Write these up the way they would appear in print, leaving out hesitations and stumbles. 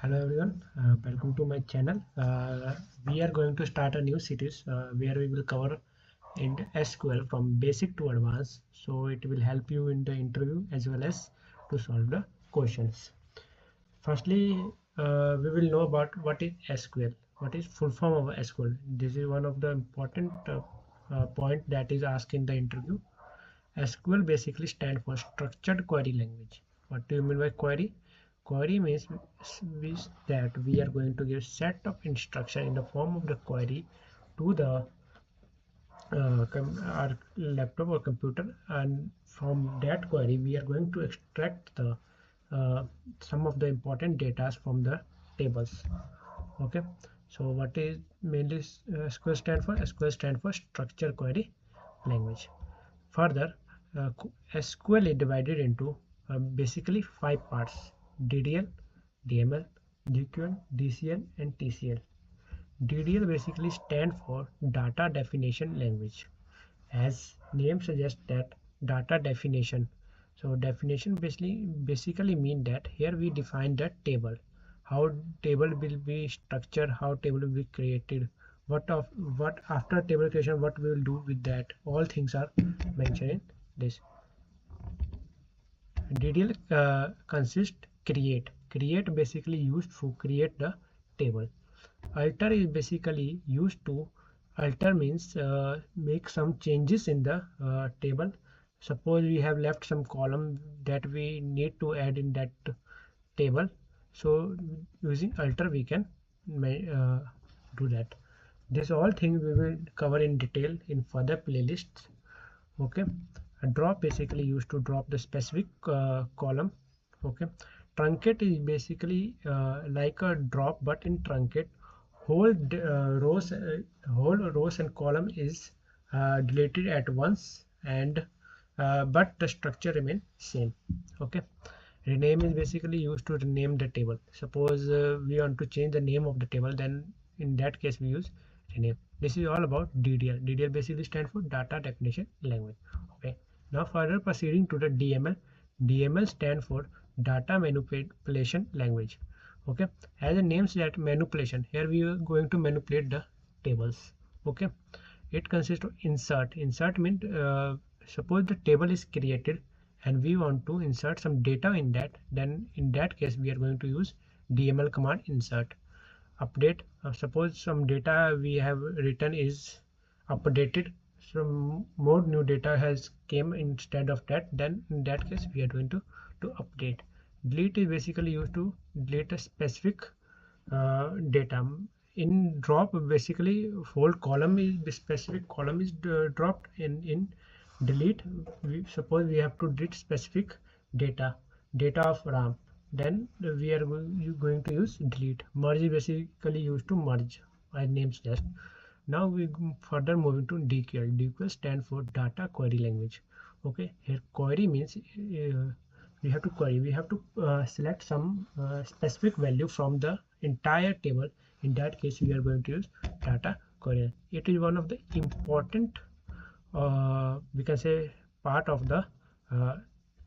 Hello everyone, welcome to my channel. We are going to start a new series where we will cover in SQL from basic to advanced. So it will help you in the interview as well as to solve the questions. Firstly, we will know about what is SQL. What is full form of SQL? This is one of the important point that is asked in the interview. SQL basically stands for Structured Query Language. What do you mean by query? Query means that we are going to give set of instruction in the form of the query to the our laptop or computer, and from that query we are going to extract the some of the important data from the tables. Okay, so what is mainly SQL stand for? SQL stand for Structured Query Language. Further, SQL is divided into basically 5 parts: DDL, DML, DQL, DCL, and TCL. DDL basically stands for Data Definition Language. As name suggests that data definition. So definition basically mean that here we define the table, how table will be structured, how table will be created, what after table creation, what we will do with that. All things are mentioned in this. DDL consists create basically used to create the table. Alter is basically used to alter means make some changes in the table. Suppose we have left some column that we need to add in that table, so using alter we can do that. This all things we will cover in detail in further playlists. Okay, a drop basically used to drop the specific column. Okay, truncate is basically like a drop, but in truncate whole rows and column is deleted at once, and but the structure remain same. Okay, rename is basically used to rename the table. Suppose we want to change the name of the table, then in that case we use rename. This is all about DDL. DDL basically stands for Data Definition Language. Okay, now further proceeding to the DML. DML stands for Data Manipulation Language. Okay, as the name says, manipulation. Here we are going to manipulate the tables. Okay, it consists of insert. Insert means suppose the table is created and we want to insert some data in that, then in that case we are going to use DML command insert. Update, suppose some data we have written is updated, some more new data has came instead of that, then in that case we are going to update. Delete is basically used to delete a specific data. In drop, basically whole column is specific column is dropped. In delete, suppose we have to delete specific data of RAM, then we are going to use delete. Merge is basically used to merge, as name suggests. Now we further moving to DQL. DQL stands for Data Query Language. Okay, here query means we have to query. We have to select some specific value from the entire table. In that case, we are going to use data query. It is one of the important, we can say, part of the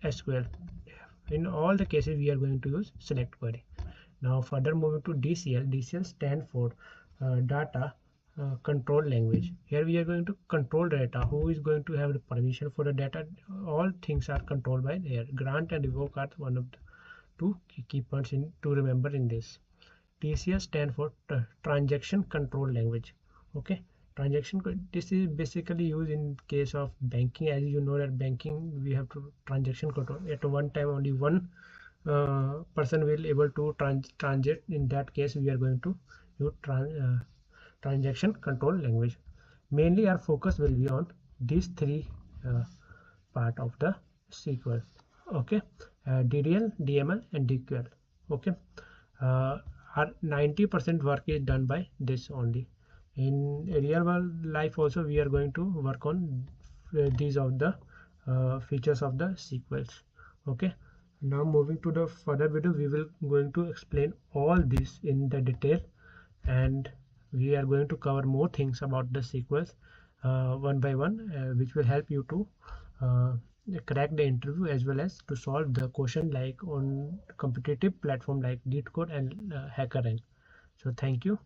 SQL. In all the cases, we are going to use select query. Now, further moving to DCL. DCL stands for Data Control Language. Here we are going to control data. Who is going to have the permission for the data? All things are controlled by there. Grant and revoke are one of the two key points to remember in this. TCL stands for Transaction Control Language. Okay, transaction. This is basically used in case of banking. As you know that banking we have to transaction control. At one time only one person will able to transact. In that case we are going to use transaction control language. Mainly our focus will be on these three part of the SQL. Okay, DDL, DML, and DQL. Okay, our 90% work is done by this only. In real world life also we are going to work on these of the features of the SQLs. Okay, now moving to the further video, we will going to explain all this in the detail, and we are going to cover more things about the SQLs one by one, which will help you to crack the interview as well as to solve the question like on competitive platform like LeetCode and HackerRank. So thank you.